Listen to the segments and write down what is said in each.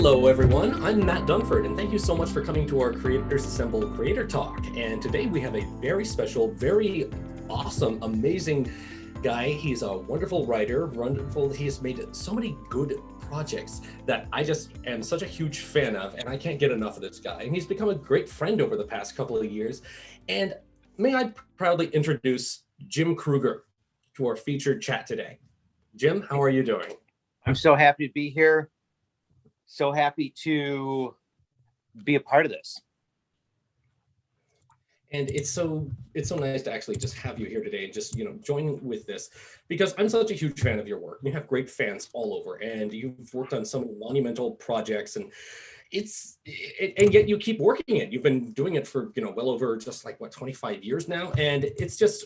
Hello, everyone. I'm Matt Dunford, and thank you so much for coming to our Creators Assemble Creator Talk. And today we have a very special, very awesome, amazing guy. He's a wonderful writer, wonderful. He has made so many good projects that I just am such a huge fan of, and I can't get enough of this guy. And he's become a great friend over the past couple of years. And may I proudly introduce Jim Krueger to our featured chat today. Jim, how are you doing? I'm so happy to be here. So happy to be a part of this. And it's so nice to actually just have you here today and just, join with this, because I'm such a huge fan of your work. You have great fans all over, and you've worked on so many monumental projects, and and yet you keep working it. You've been doing it for, well over just like 25 years now. And it's just,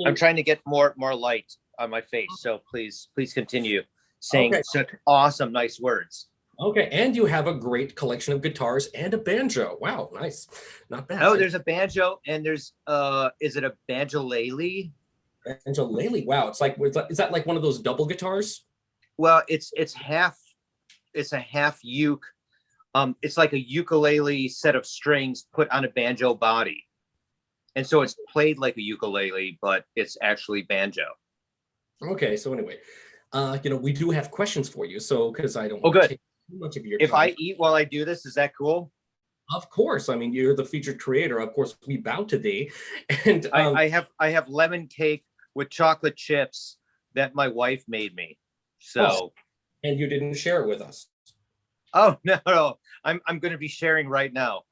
I'm trying to get more light on my face. So please continue saying such awesome, nice words. Okay, and you have a great collection of guitars and a banjo. Wow, nice. Not bad. Oh, there's a banjo, and there's is it a banjolele? Banjolele. Wow, is that like one of those double guitars? Well, it's a half uke. It's like a ukulele set of strings put on a banjo body. And so it's played like a ukulele, but it's actually banjo. Okay, so anyway, we do have questions for you. So, because I don't want to take too much of your time. If I eat while I do this, is that cool? Of course. I mean, you're the featured creator. Of course, we bow to thee. And I have lemon cake with chocolate chips that my wife made me. So, and you didn't share it with us. Oh no, I'm going to be sharing right now.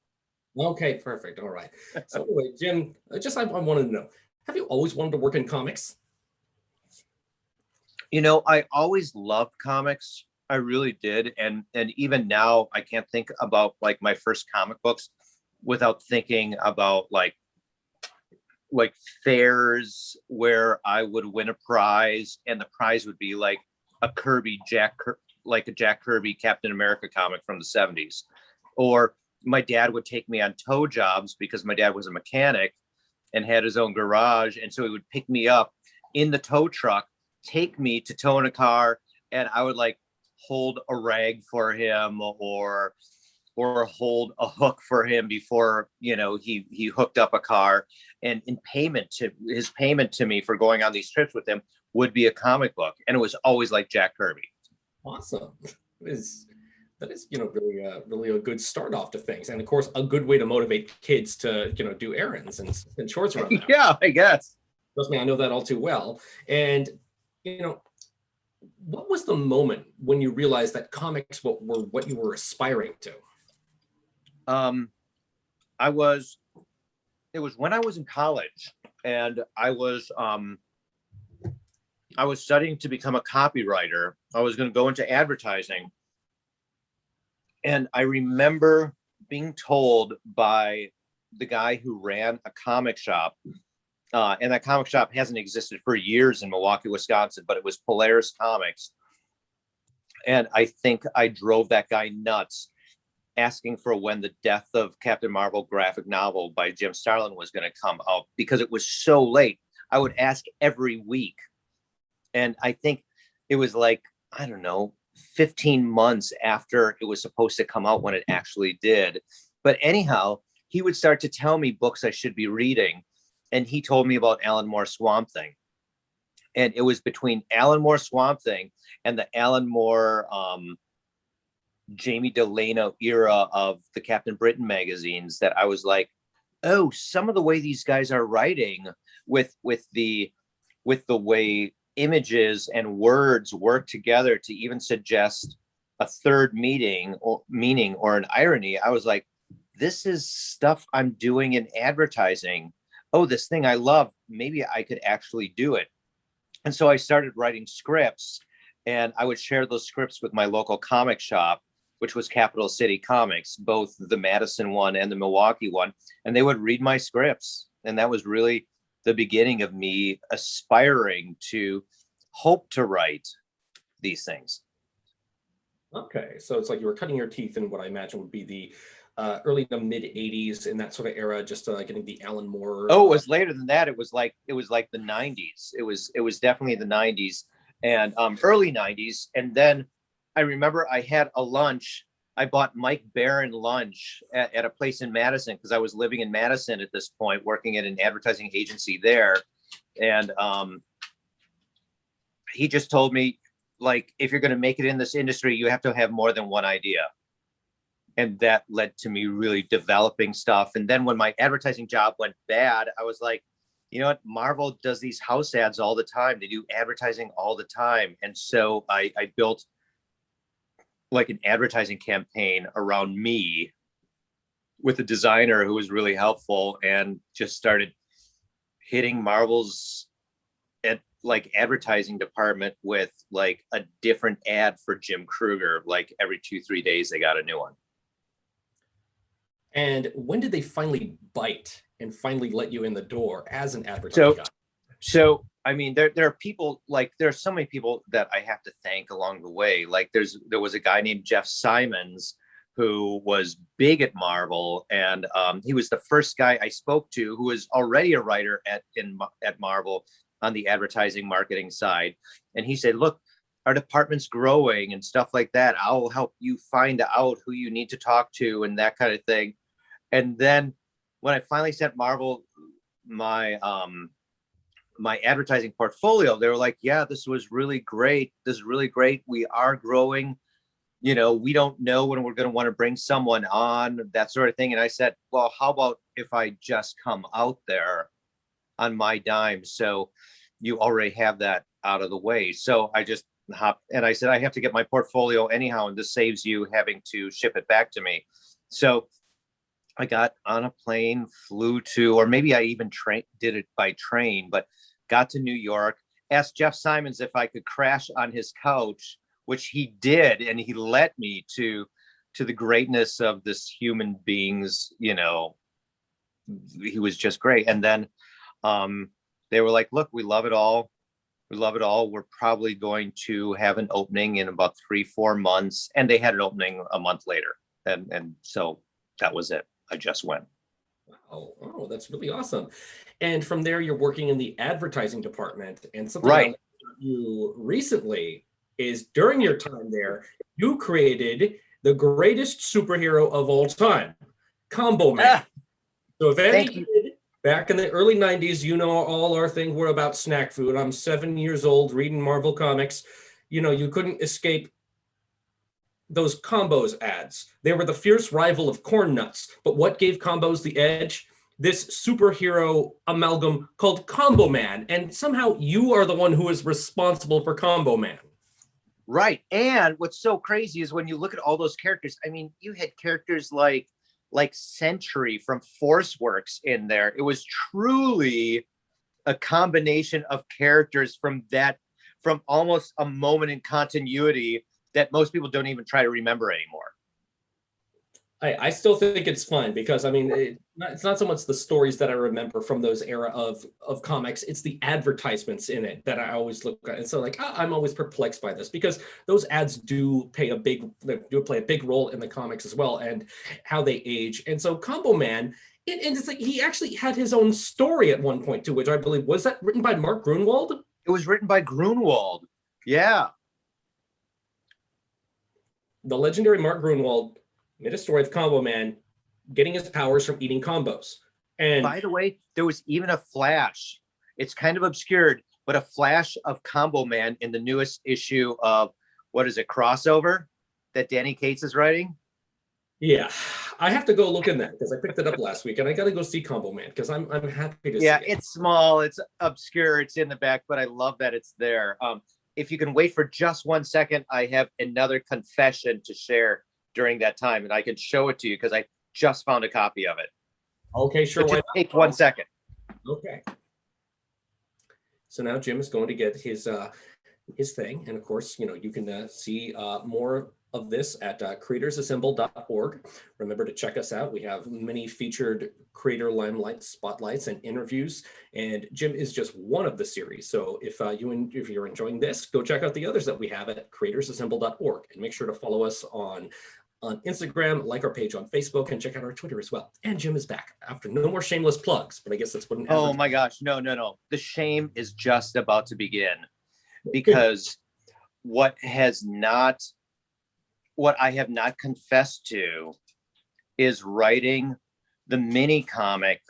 Okay, perfect. All right. So anyway, Jim, I wanted to know: have you always wanted to work in comics? I always loved comics. I really did. And even now I can't think about like my first comic books without thinking about like fairs where I would win a prize, and the prize would be like a Jack Kirby Captain America comic from the 70s. Or my dad would take me on tow jobs because my dad was a mechanic and had his own garage. And so he would pick me up in the tow truck, take me to tow in a car, and I would like hold a rag for him or hold a hook for him before he hooked up a car. And his payment to me for going on these trips with him would be a comic book, and it was always like Jack Kirby. Awesome. That is really a good start off to things, and of course a good way to motivate kids to do errands and chores around the house. Yeah, I guess. Trust me, I know that all too well. And what was the moment when you realized that comics were what you were aspiring to? It was when I was in college, and I was studying to become a copywriter. I was going to go into advertising. And I remember being told by the guy who ran a comic shop, and that comic shop hasn't existed for years in Milwaukee, Wisconsin, but it was Polaris Comics. And I think I drove that guy nuts, asking for when the Death of Captain Marvel graphic novel by Jim Starlin was going to come out, because it was so late. I would ask every week. And I think it was like, I don't know, 15 months after it was supposed to come out when it actually did. But anyhow, he would start to tell me books I should be reading. And he told me about Alan Moore Swamp Thing. And it was between Alan Moore Swamp Thing and the Alan Moore Jamie Delano era of the Captain Britain magazines that I was like, oh, some of the way these guys are writing with the way images and words work together to even suggest a third meaning or an irony. I was like, this is stuff I'm doing in advertising. Oh, this thing I love, maybe I could actually do it. And so I started writing scripts, and I would share those scripts with my local comic shop, which was Capital City Comics, both the Madison one and the Milwaukee one. And they would read my scripts. And that was really the beginning of me aspiring to hope to write these things. Okay, so it's like you were cutting your teeth in what I imagine would be the early to mid 80s in that sort of era, just getting the Alan Moore. Oh, it was later than that. It was like the 90s. It was definitely the 90s and early 90s. And then I remember I had a lunch. I bought Mike Barron lunch at a place in Madison because I was living in Madison at this point, working at an advertising agency there. And he just told me, like, if you're going to make it in this industry, you have to have more than one idea. And that led to me really developing stuff. And then when my advertising job went bad, I was like, you know what? Marvel does these house ads all the time. They do advertising all the time. And so I built like an advertising campaign around me with a designer who was really helpful, and just started hitting Marvel's like advertising department with like a different ad for Jim Krueger. Like every 2-3 days, they got a new one. And when did they finally bite and finally let you in the door as an advertising guy? So I mean, there are people, like, there's so many people that I have to thank along the way. Like there was a guy named Jeff Simons who was big at Marvel, and he was the first guy I spoke to who was already a writer at Marvel on the advertising marketing side. And he said, look, our department's growing and stuff like that. I'll help you find out who you need to talk to and that kind of thing. And then when I finally sent Marvel my my advertising portfolio, they were like, yeah, this was really great. This is really great. We are growing. You know, we don't know when we're going to want to bring someone on, that sort of thing. And I said, well, how about if I just come out there on my dime? So you already have that out of the way. So I just hopped, and I said, I have to get my portfolio anyhow, and this saves you having to ship it back to me. So I got on a plane, flew to, or maybe I even did it by train, but got to New York, asked Jeff Simons if I could crash on his couch, which he did. And he let me to the greatness of this human being's, you know, he was just great. And then they were like, look, we love it all. We love it all. We're probably going to have an opening in about 3-4 months. And they had an opening a month later. And so that was it. I just went. Oh, that's really awesome. And from there, you're working in the advertising department. And something Right. you recently is, during your time there, you created the greatest superhero of all time, Combo Man. So if any kid back in the early 90s, you know, all our things were about snack food. I'm 7 years old reading Marvel comics. You know, you couldn't escape those combos ads. They were the fierce rival of corn nuts. But what gave combos the edge? This superhero amalgam called Combo Man. And somehow you are the one who is responsible for Combo Man. Right. And what's so crazy is when you look at all those characters, I mean, you had characters like Sentry from ForceWorks in there. It was truly a combination of characters from almost a moment in continuity that most people don't even try to remember anymore. I still think it's fun because, I mean, it's not so much the stories that I remember from those era of comics, it's the advertisements in it that I always look at. And so, like, I'm always perplexed by this because those ads do play a big role in the comics as well, and how they age. And so Combo Man, and it's like he actually had his own story at one point too, which I believe, was that written by Mark Gruenwald? It was written by Gruenwald. Yeah. The legendary Mark Gruenwald made a story of Combo Man getting his powers from eating combos. And by the way, there was even a flash. It's kind of obscured, but a flash of Combo Man in the newest issue of, what is it, Crossover, that Danny Cates is writing? Yeah, I have to go look in that because I picked it up last week, and I got to go see Combo Man because I'm happy to see it. It's small, it's obscure, it's in the back, but I love that it's there. If you can wait for just 1 second, I have another confession to share during that time, and I can show it to you because I just found a copy of it. Okay, sure. So just take 1 second. Okay. So now Jim is going to get his thing, and of course, you know, you can see more of this at creatorsassemble.org. Remember to check us out. We have many featured creator limelight spotlights and interviews, and Jim is just one of the series. So if you're enjoying this, go check out the others that we have at creatorsassemble.org, and make sure to follow us on Instagram, like our page on Facebook, and check out our Twitter as well. And Jim is back after no more shameless plugs, but I guess that's what Oh my gosh, no. The shame is just about to begin, because what has not what I have not confessed to is writing the mini comic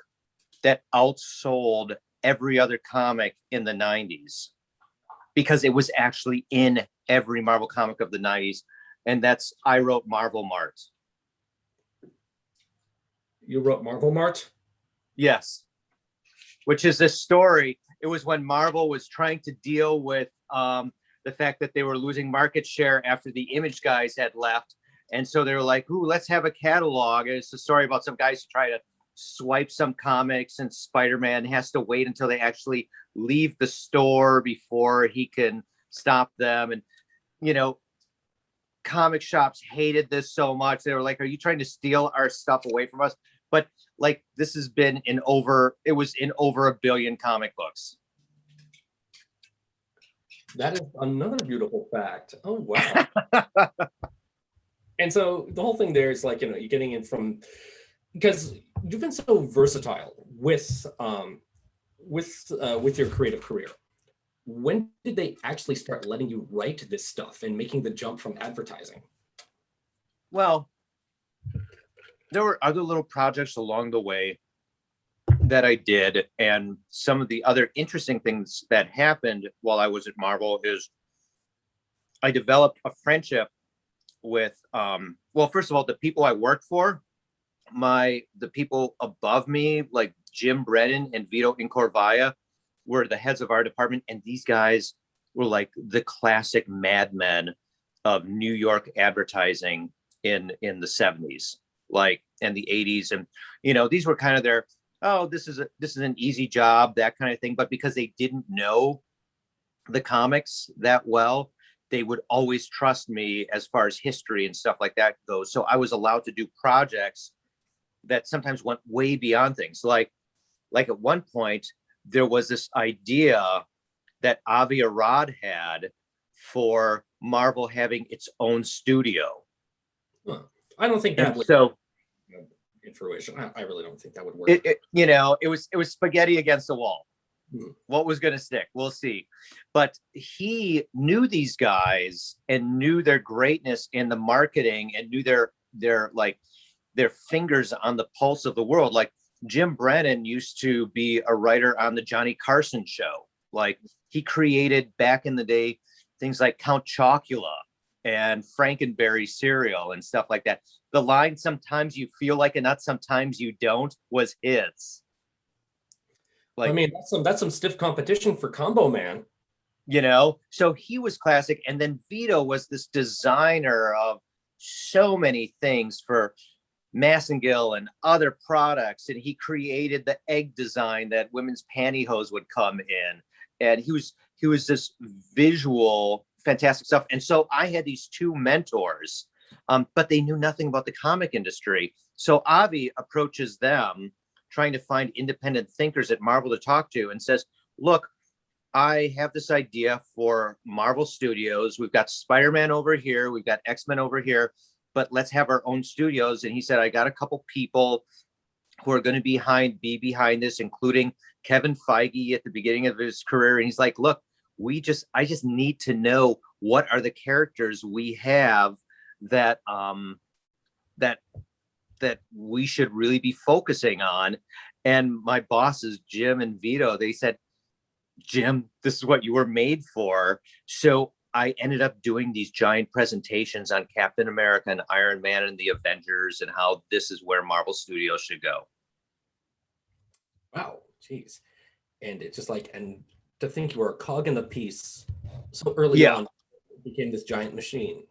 that outsold every other comic in the 90s, because it was actually in every Marvel comic of the 90s. And that's, I wrote Marvel Mart. You wrote Marvel Mart? Yes. Which is this story. It was when Marvel was trying to deal with the fact that they were losing market share after the Image guys had left. And so they were like, ooh, let's have a catalog. And it's a story about some guys who try to swipe some comics, and Spider-Man has to wait until they actually leave the store before he can stop them. And, you know, comic shops hated this so much. They were like, are you trying to steal our stuff away from us? But like, this has been it was in over 1 billion comic books. That is another beautiful fact. Oh, wow. And so the whole thing there is like, you know, you're getting in from, because you've been so versatile with your creative career. When did they actually start letting you write this stuff and making the jump from advertising? Well, there were other little projects along the way that I did. And some of the other interesting things that happened while I was at Marvel is I developed a friendship with, well, first of all, the people I worked for, the people above me, like Jim Brennan and Vito Incorvaya, were the heads of our department. And these guys were like the classic madmen of New York advertising in the 70s, like, and the 80s. And, you know, these were kind of their, oh, this is an easy job, that kind of thing. But because they didn't know the comics that well, they would always trust me as far as history and stuff like that goes. So I was allowed to do projects that sometimes went way beyond things. Like at one point, there was this idea that Avi Arad had for Marvel having its own studio. Huh. I don't think that would in fruition. I really don't think that would work. You know, it was spaghetti against the wall. What was going to stick? We'll see. But he knew these guys and knew their greatness in the marketing and knew their fingers on the pulse of the world. Like Jim Brennan used to be a writer on the Johnny Carson show. Like he created back in the day things like Count Chocula and Frankenberry cereal and stuff like that. The line, sometimes you feel like a nut, sometimes you don't, was his. Like, I mean, that's some stiff competition for Combo Man. You know, so he was classic. And then Vito was this designer of so many things for Massengill and other products. And he created the egg design that women's pantyhose would come in. And he was this visual, fantastic stuff. And so I had these two mentors, but they knew nothing about the comic industry. So Avi approaches them, trying to find independent thinkers at Marvel to talk to, and says, look, I have this idea for Marvel Studios. We've got Spider-Man over here. We've got X-Men over here, but let's have our own studios. And he said, I got a couple people who are going to be behind this, including Kevin Feige at the beginning of his career. And he's like, look, I just need to know what are the characters we have that we should really be focusing on. And my bosses, Jim and Vito, they said, Jim, this is what you were made for. So I ended up doing these giant presentations on Captain America and Iron Man and the Avengers and how this is where Marvel Studios should go. Wow, geez. And it's just like, and to think you were a cog in the piece so early on, it became this giant machine.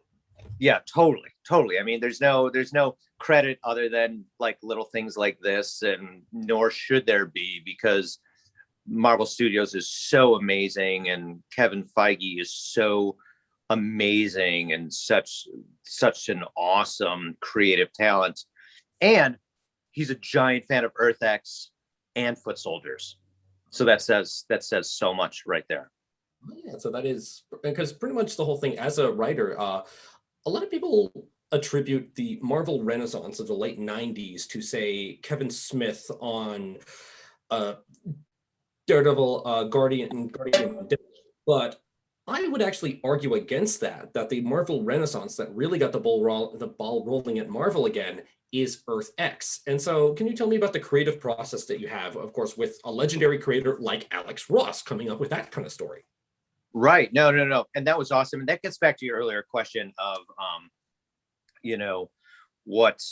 Yeah, totally. I mean, there's no credit other than like little things like this, and nor should there be, because Marvel Studios is so amazing and Kevin Feige is so amazing and such an awesome creative talent. And he's a giant fan of Earth X and Foot Soldiers. So that says so much right there. Yeah, so that is, because pretty much the whole thing as a writer, a lot of people attribute the Marvel Renaissance of the late 90s to, say, Kevin Smith on Daredevil, Guardian, but I would actually argue against that, that the Marvel Renaissance that really got the ball rolling at Marvel again is Earth X. And so can you tell me about the creative process that you have, of course, with a legendary creator like Alex Ross coming up with that kind of story? Right. No, no, no. And that was awesome. And that gets back to your earlier question of, you know, what,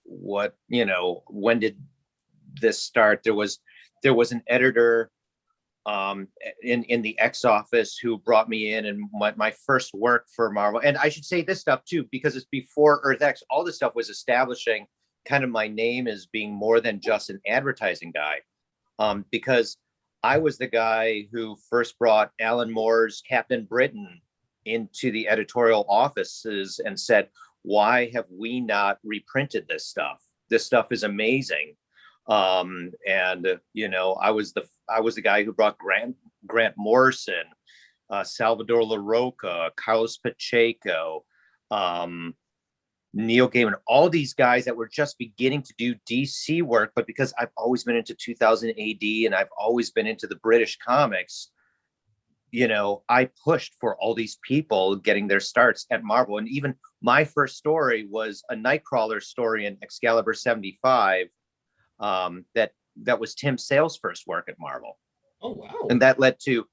when did this start? There was an editor in the X office who brought me in, and my first work for Marvel. And I should say this stuff too, because it's before Earth X. All this stuff was establishing kind of my name as being more than just an advertising guy, because I was the guy who first brought Alan Moore's Captain Britain into the editorial offices and said, why have we not reprinted this stuff? This stuff is amazing. And I was the guy who brought Grant Morrison, Salvador LaRocca, Carlos Pacheco, Neil Gaiman, all these guys that were just beginning to do DC work. But because I've always been into 2000 AD and I've always been into the British comics, I pushed for all these people getting their starts at Marvel. And even my first story was a Nightcrawler story in Excalibur 75. That was Tim Sale's first work at Marvel. Oh, wow. And that led to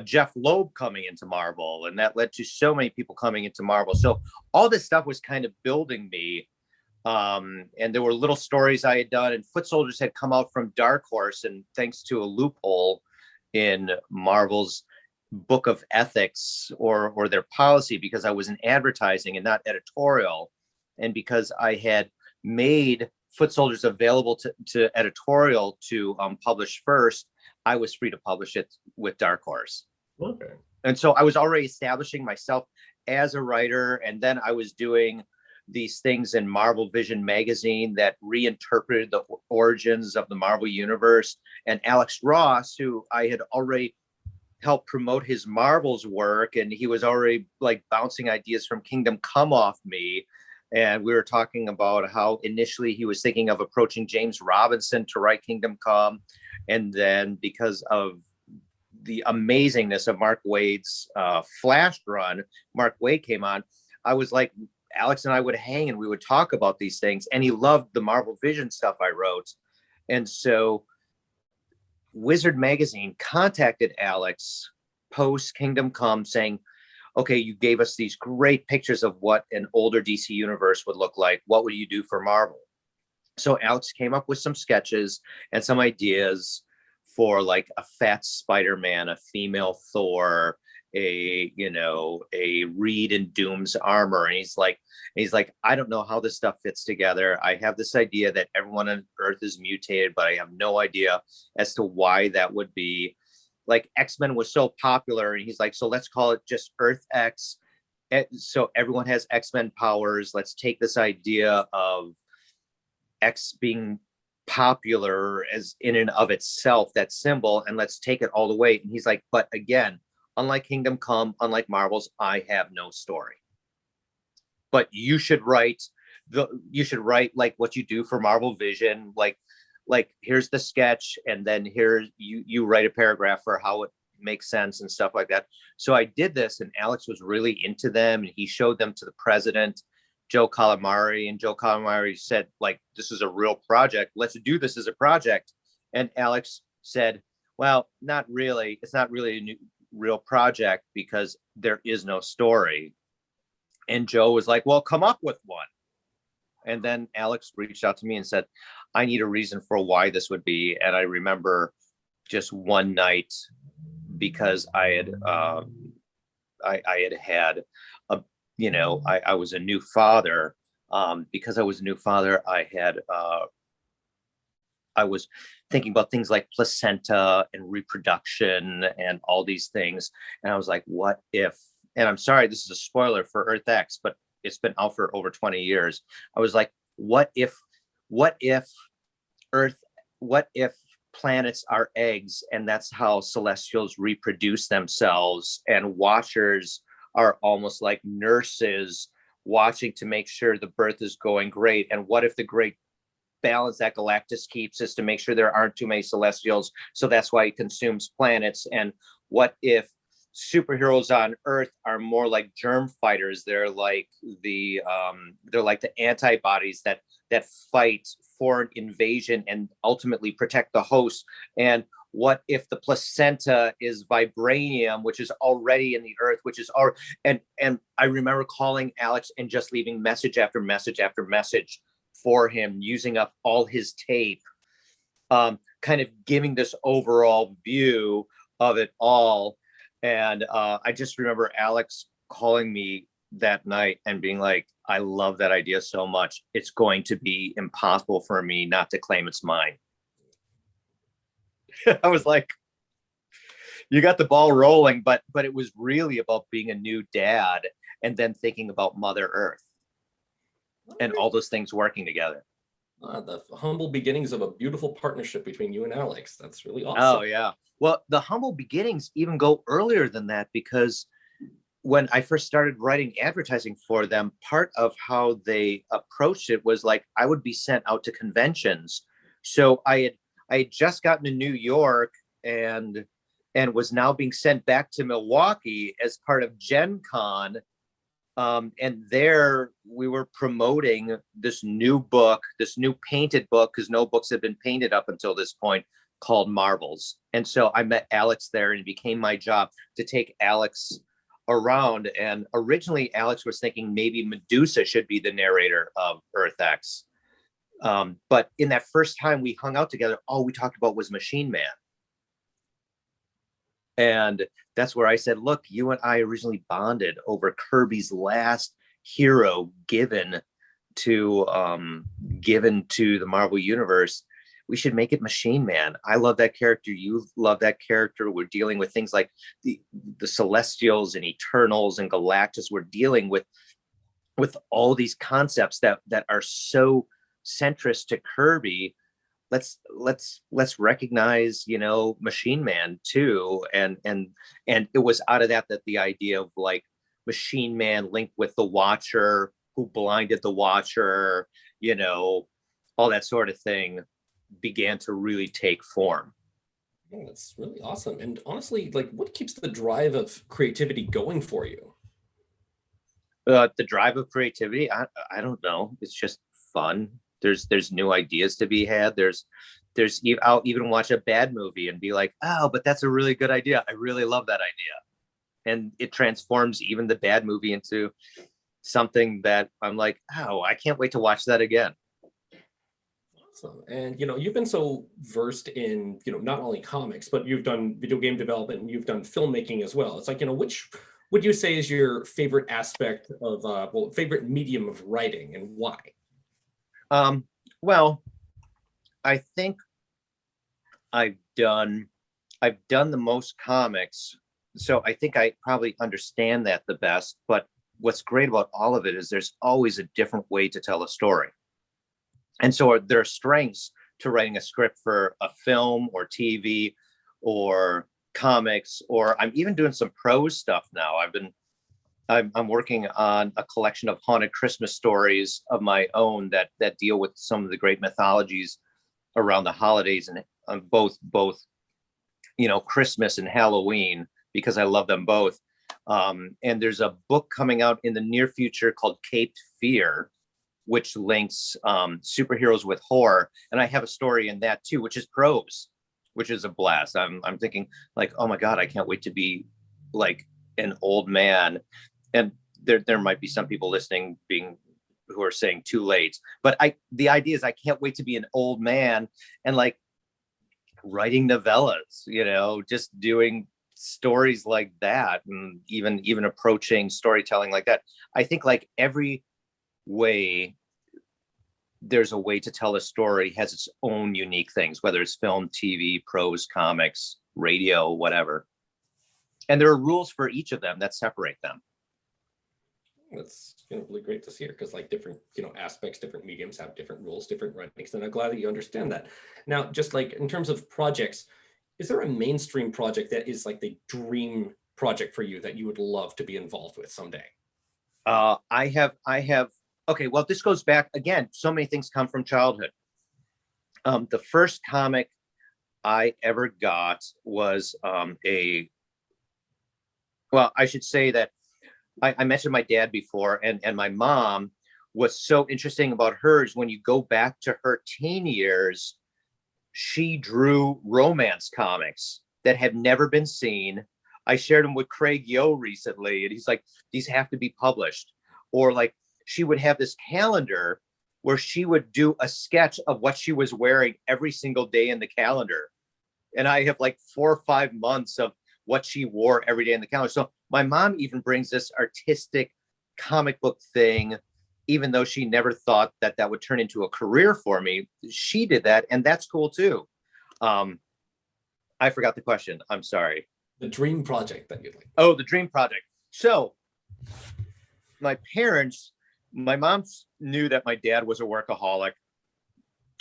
Jeff Loeb coming into Marvel, and that led to so many people coming into Marvel. So all this stuff was kind of building me. And there were little stories I had done, and Foot Soldiers had come out from Dark Horse, and thanks to a loophole in Marvel's book of ethics or their policy, because I was in advertising and not editorial, and because I had made Foot Soldiers available to editorial to publish first, I was free to publish it with Dark Horse. Okay. And so I was already establishing myself as a writer, and then I was doing these things in Marvel Vision magazine that reinterpreted the origins of the Marvel universe. And Alex Ross, who I had already helped promote his Marvel's work, and he was already like bouncing ideas from Kingdom Come off me. And we were talking about how initially he was thinking of approaching James Robinson to write Kingdom Come. And then because of the amazingness of Mark Waid's Flash run, Mark Waid came on. I was like, Alex and I would hang and we would talk about these things. And he loved the Marvel Vision stuff I wrote. And so Wizard Magazine contacted Alex post Kingdom Come saying, okay, you gave us these great pictures of what an older DC universe would look like. What would you do for Marvel? So Alex came up with some sketches and some ideas for like a fat Spider-Man, a female Thor, a Reed in Doom's armor. And he's like, I don't know how this stuff fits together. I have this idea that everyone on Earth is mutated, but I have no idea as to why that would be. Like X-Men was so popular, and he's like, so let's call it just Earth X. So everyone has X-Men powers. Let's take this idea of X being popular as in and of itself, that symbol, and let's take it all the way. And he's like, but again, unlike Kingdom Come, unlike Marvel's, I have no story. But you should write like what you do for Marvel Vision, like here's the sketch, and then here you write a paragraph for how it makes sense and stuff like that. So I did this, and Alex was really into them, and he showed them to the president, Joe Calamari, and Joe Calamari said, like, this is a real project. Let's do this as a project. And Alex said, well, not really. It's not really a real project because there is no story. And Joe was like, well, come up with one. And then Alex reached out to me and said, I need a reason for why this would be. And I remember just one night, because I was a new father. Because I was a new father, I was thinking about things like placenta and reproduction and all these things. And I was like, what if, and I'm sorry, this is a spoiler for Earth X, but it's been out for over 20 years. I was like, what if planets are eggs, and that's how celestials reproduce themselves, and watchers are almost like nurses watching to make sure the birth is going great? And what if the great balance that Galactus keeps is to make sure there aren't too many celestials, so that's why he consumes planets? And what if superheroes on Earth are more like germ fighters. They're like the antibodies that fight foreign invasion and ultimately protect the host. And what if the placenta is vibranium, which is already in the Earth, which is all. And I remember calling Alex and just leaving message after message after message for him, using up all his tape, kind of giving this overall view of it all. And I just remember Alex calling me that night and being like, I love that idea so much. It's going to be impossible for me not to claim it's mine. I was like, you got the ball rolling, but it was really about being a new dad and then thinking about Mother Earth and all those things working together. The humble beginnings of a beautiful partnership between you and Alex. That's really awesome. Oh, yeah. Well, the humble beginnings even go earlier than that, because when I first started writing advertising for them, part of how they approached it was like I would be sent out to conventions. So I had just gotten to New York and was now being sent back to Milwaukee as part of Gen Con. And there we were promoting this new book, this new painted book, because no books had been painted up until this point, called Marvels. And so I met Alex there, and it became my job to take Alex around. And originally Alex was thinking maybe Medusa should be the narrator of Earth X. But in that first time we hung out together, all we talked about was Machine Man. And that's where I said, look, you and I originally bonded over Kirby's last hero given to the Marvel Universe. We should make it Machine Man. I love that character. You love that character. We're dealing with things like the Celestials and Eternals and Galactus. We're dealing with all these concepts that are so centrist to Kirby. Let's recognize, Machine Man too. And it was out of that the idea of like Machine Man linked with the Watcher, who blinded the Watcher, all that sort of thing began to really take form. Oh, that's really awesome. And honestly, like, what keeps the drive of creativity going for you? The drive of creativity, I don't know. It's just fun. There's new ideas to be had. I'll even watch a bad movie and be like, oh, but that's a really good idea. I really love that idea. And it transforms even the bad movie into something that I'm like, oh, I can't wait to watch that again. Awesome. And you've been so versed in not only comics, but you've done video game development and you've done filmmaking as well. It's like, which would you say is your favorite aspect of favorite medium of writing, and why? Well, I think I've done the most comics, so I think I probably understand that the best. But what's great about all of it is there's always a different way to tell a story. And so there are strengths to writing a script for a film or TV or comics, or I'm even doing some prose stuff now. I'm working on a collection of haunted Christmas stories of my own that deal with some of the great mythologies around the holidays, and both Christmas and Halloween, because I love them both. And there's a book coming out in the near future called Caped Fear, which links superheroes with horror. And I have a story in that too, which is prose, which is a blast. I'm thinking like, oh my God, I can't wait to be like an old man. And there might be some people listening who are saying too late, but the idea is I can't wait to be an old man and like writing novellas, just doing stories like that, and even approaching storytelling like that. I think like every way there's a way to tell a story has its own unique things, whether it's film, TV, prose, comics, radio, whatever. And there are rules for each of them that separate them. That's really great to hear, because like different aspects, different mediums have different rules, different writings, and I'm glad that you understand that. Now, just like in terms of projects, is there a mainstream project that is like the dream project for you that you would love to be involved with someday? I have. Okay, well, this goes back again. So many things come from childhood. The first comic I ever got was a Well, I should say that I mentioned my dad before, and my mom. What's so interesting about her is when you go back to her teen years, she drew romance comics that had never been seen. I shared them with Craig Yo recently, and he's like, these have to be published. Or like she would have this calendar where she would do a sketch of what she was wearing every single day in the calendar. And I have like 4 or 5 months of what she wore every day in the calendar. So my mom even brings this artistic comic book thing, even though she never thought that that would turn into a career for me. She did that, and that's cool too. I forgot the question. I'm sorry. The dream project that you'd like. Oh, the dream project. So my parents, my mom knew that my dad was a workaholic,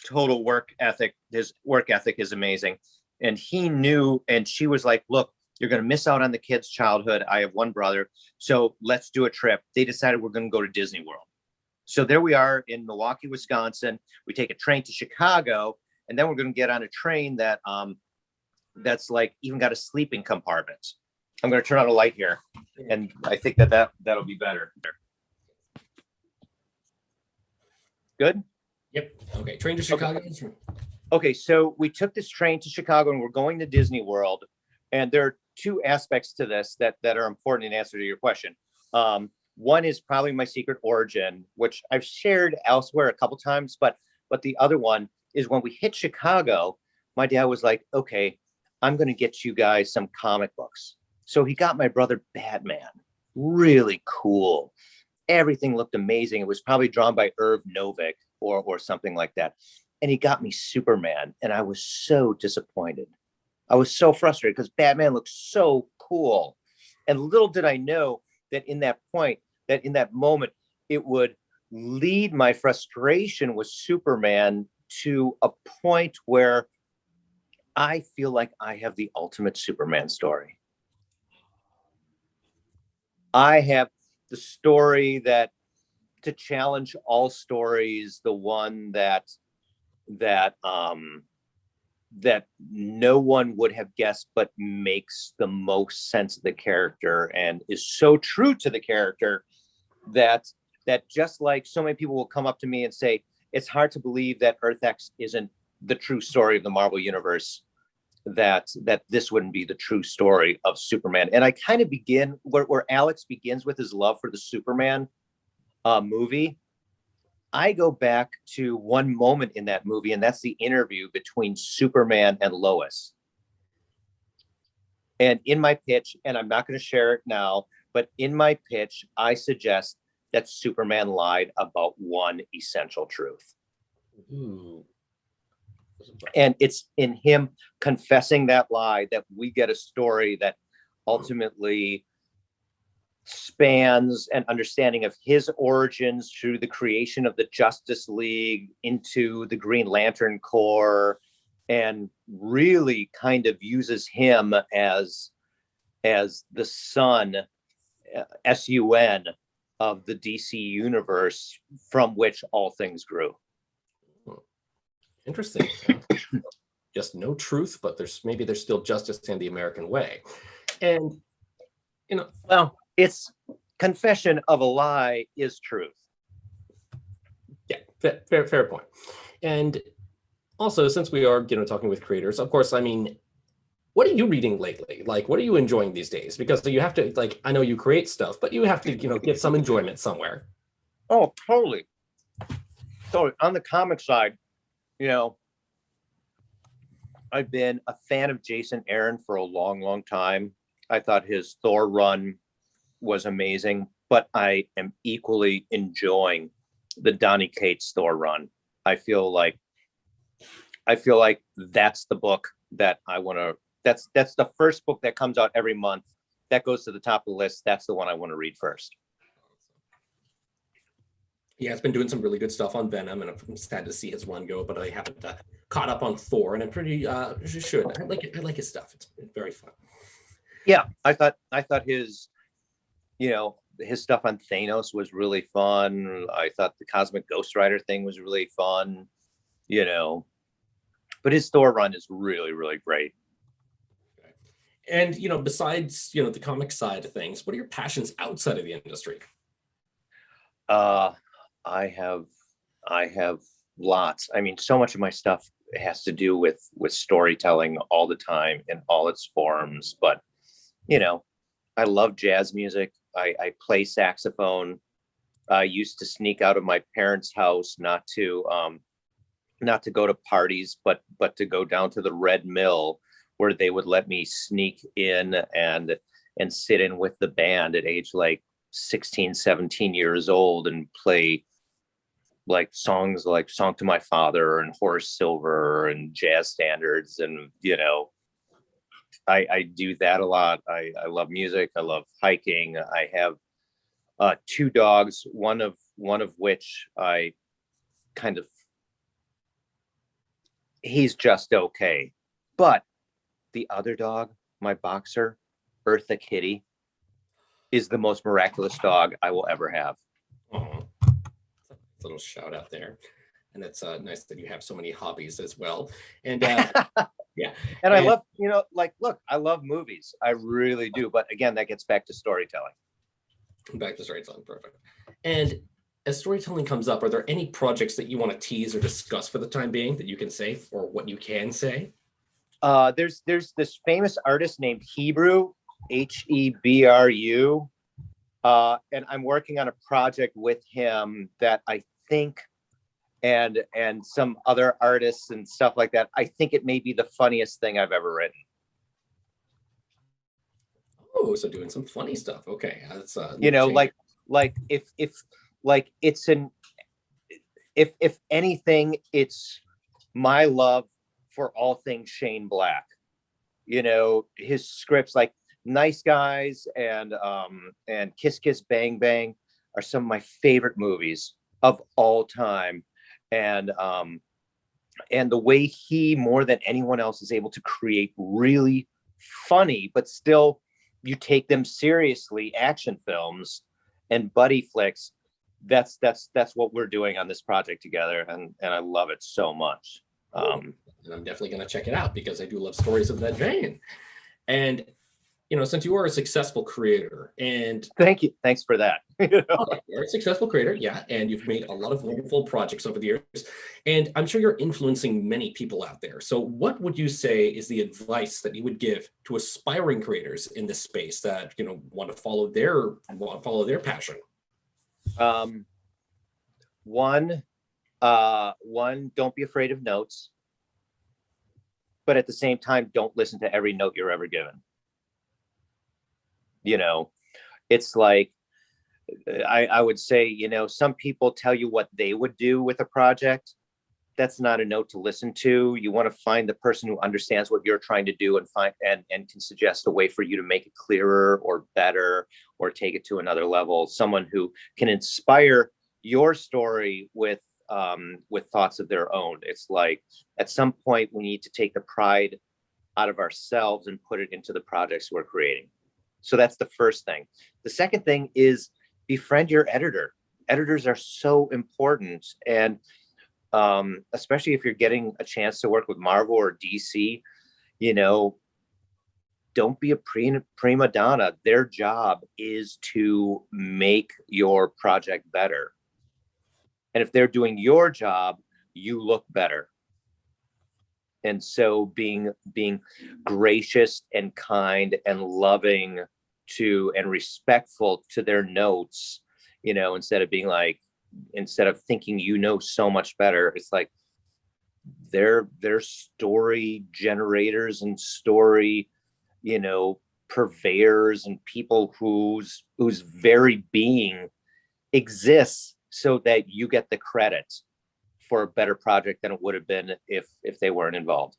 total work ethic. His work ethic is amazing. And he knew, and she was like, look, you're going to miss out on the kids' childhood. I have one brother. So let's do a trip. They decided we're going to go to Disney World. So there we are in Milwaukee, Wisconsin. We take a train to Chicago, and then we're going to get on a train that that's like even got a sleeping compartment. I'm going to turn on a light here, and I think that'll be better. Good? Yep. Okay. Train to Chicago. Okay, so we took this train to Chicago, and we're going to Disney World. And there are two aspects to this that are important in answer to your question. One is probably my secret origin, which I've shared elsewhere a couple times, but the other one is when we hit Chicago, my dad was like, okay, I'm going to get you guys some comic books. So he got my brother Batman. Really cool. Everything looked amazing. It was probably drawn by Irv Novick or something like that. And he got me Superman, and I was so disappointed. I was so frustrated because Batman looked so cool. And little did I know that in that moment, it would lead my frustration with Superman to a point where I feel like I have the ultimate Superman story. I have the story that to challenge all stories, the one that no one would have guessed, but makes the most sense of the character and is so true to the character that just like so many people will come up to me and say, it's hard to believe that Earth X isn't the true story of the Marvel Universe, that this wouldn't be the true story of Superman. And I kind of begin where Alex begins with his love for the Superman movie. I go back to one moment in that movie, and that's the interview between Superman and Lois. And in my pitch, and I'm not going to share it now, but in my pitch, I suggest that Superman lied about one essential truth. Ooh. And it's in him confessing that lie that we get a story that ultimately spans an understanding of his origins through the creation of the Justice League into the Green Lantern Corps, and really kind of uses him as the sun, S-U-N, of the DC universe from which all things grew. Interesting. Just no truth, but there's still justice in the American way. And well, it's confession of a lie is truth. Yeah, fair point. And also, since we are talking with creators, of course, I mean, what are you reading lately? Like, what are you enjoying these days? Because you have to, like, I know you create stuff, but you have to get some enjoyment somewhere. Oh, totally. On the comic side, I've been a fan of Jason Aaron for a long time. I thought his Thor run was amazing, but I am equally enjoying the Donny Cates Thor run. I feel like that's the book that I want to, that's the first book that comes out every month. That goes to the top of the list. That's the one I want to read first. Yeah, it's been doing some really good stuff on Venom, and I'm sad to see his run go, but I haven't caught up on Thor, and I'm pretty should. I like his stuff. It's very fun. Yeah, I thought his, his stuff on Thanos was really fun. I thought the Cosmic Ghost Rider thing was really fun, but his Thor run is really, really great. And besides the comic side of things, what are your passions outside of the industry? Uh, I have I have lots. I mean, so much of my stuff has to do with storytelling all the time in all its forms. But you know, I love jazz music. I play saxophone. I used to sneak out of my parents' house, not to go to parties, but to go down to the Red Mill, where they would let me sneak in and sit in with the band at age like 16, 17 years old and play like songs like Song to My Father and Horace Silver and jazz standards. And I do that a lot. I love music. I love hiking. I have two dogs, one of which I kind of he's just okay. But the other dog, my boxer, Eartha Kitty, is the most miraculous dog I will ever have. Oh, little shout out there. And it's nice that you have so many hobbies as well. And yeah. And I love, like, look, I love movies. I really do. But again, that gets back to storytelling. Back to storytelling, perfect. And as storytelling comes up, are there any projects that you want to tease or discuss for the time being that you can say, or what you can say? There's this famous artist named Hebrew, Hebru. And I'm working on a project with him that I think, and some other artists and stuff like that, I think it may be the funniest thing I've ever written. Oh, so doing some funny stuff. Okay, that's like if like it's an if anything, it's my love for all things Shane Black. His scripts like Nice Guys and Kiss Kiss Bang Bang are some of my favorite movies of all time. And the way he, more than anyone else, is able to create really funny but still you take them seriously action films and buddy flicks. That's what we're doing on this project together, and I love it so much. And I'm definitely going to check it out because I do love stories of that vein. And since you are a successful creator, and thank you, thanks for that. okay, you're a successful creator, yeah, and you've made a lot of wonderful projects over the years, and I'm sure you're influencing many people out there. So what would you say is the advice that you would give to aspiring creators in this space that want to follow their passion? One, don't be afraid of notes, but at the same time, don't listen to every note you're ever given. It's like, I would say, some people tell you what they would do with a project. That's not a note to listen to. You want to find the person who understands what you're trying to do and can suggest a way for you to make it clearer or better or take it to another level. Someone who can inspire your story with thoughts of their own. It's like at some point we need to take the pride out of ourselves and put it into the projects we're creating. So that's the first thing. The second thing is befriend your editor. Editors are so important. And especially if you're getting a chance to work with Marvel or DC, don't be a prima donna. Their job is to make your project better. And if they're doing your job, you look better. And so being gracious and kind and loving to and respectful to their notes, instead of thinking so much better, it's like they're story generators and story, purveyors and people whose very being exists so that you get the credit for a better project than it would have been if they weren't involved.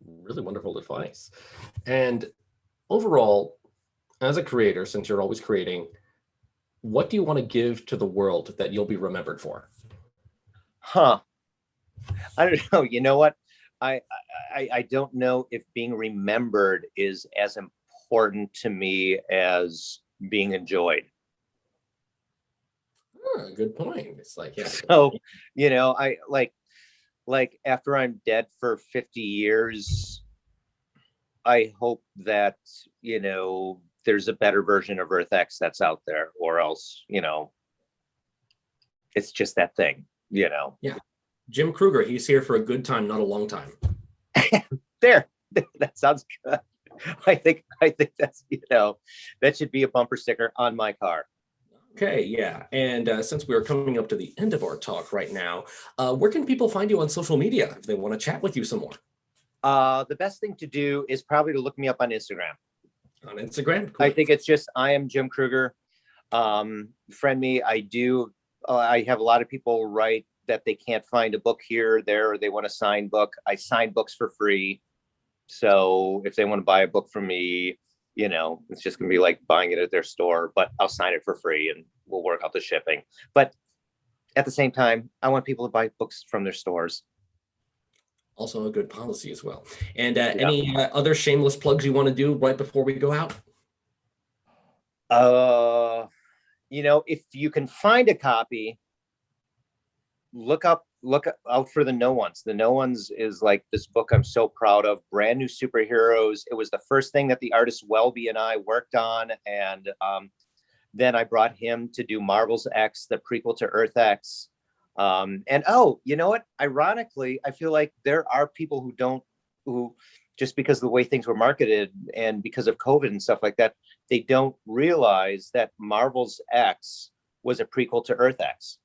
Really wonderful advice. And overall, as a creator, since you're always creating, what do you want to give to the world that you'll be remembered for? I don't know. You know what? I don't know if being remembered is as important to me as being enjoyed. Good point. It's like, yeah. So, I like after I'm dead for 50 years, I hope that, there's a better version of Earth X that's out there, or else, it's just that thing, Yeah. Jim Krueger, he's here for a good time, not a long time. There, that sounds good. I think that's, that should be a bumper sticker on my car. Okay, yeah. And since we are coming up to the end of our talk right now, where can people find you on social media if they want to chat with you some more? The best thing to do is probably to look me up on Instagram. On Instagram? Cool. I think it's just, I am Jim Krueger. Friend me. I have a lot of people write that they can't find a book here or there, or they want a signed book. I sign books for free. So if they want to buy a book from me, it's just going to be like buying it at their store, but I'll sign it for free and we'll work out the shipping. But at the same time, I want people to buy books from their stores. Also a good policy as well. And any other shameless plugs you want to do right before we go out? If you can find a copy, look out for the No Ones. The No Ones is like this book I'm so proud of. Brand new superheroes. It was the first thing that the artist Welby and I worked on, and then I brought him to do Marvel's X, the prequel to Earth X. And you know what? Ironically, I feel like there are people who just because of the way things were marketed and because of COVID and stuff like that, they don't realize that Marvel's X was a prequel to Earth X.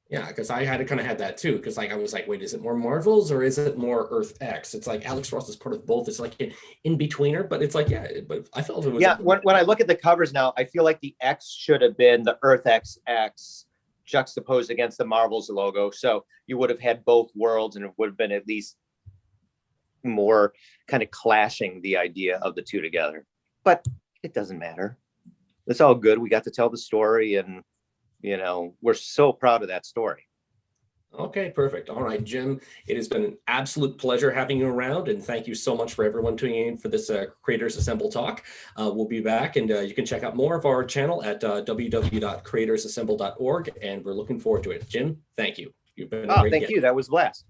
Yeah, because I had kind of had that too. Because I was like, wait, is it more Marvels or is it more Earth X? It's like Alex Ross is part of both. It's like an in-betweener, but it's like, yeah, but I felt it was. Yeah, when I look at the covers now, I feel like the X should have been the Earth X juxtaposed against the Marvel's logo. So you would have had both worlds and it would have been at least more kind of clashing the idea of the two together. But it doesn't matter. It's all good. We got to tell the story and, we're so proud of that story. Okay, perfect. All right, Jim, it has been an absolute pleasure having you around, and thank you so much for everyone tuning in for this Creators Assemble talk. We'll be back, and you can check out more of our channel at www.creatorsassemble.org, and we're looking forward to it. Jim, thank you. You've been a great thank guest. you. That was a blast.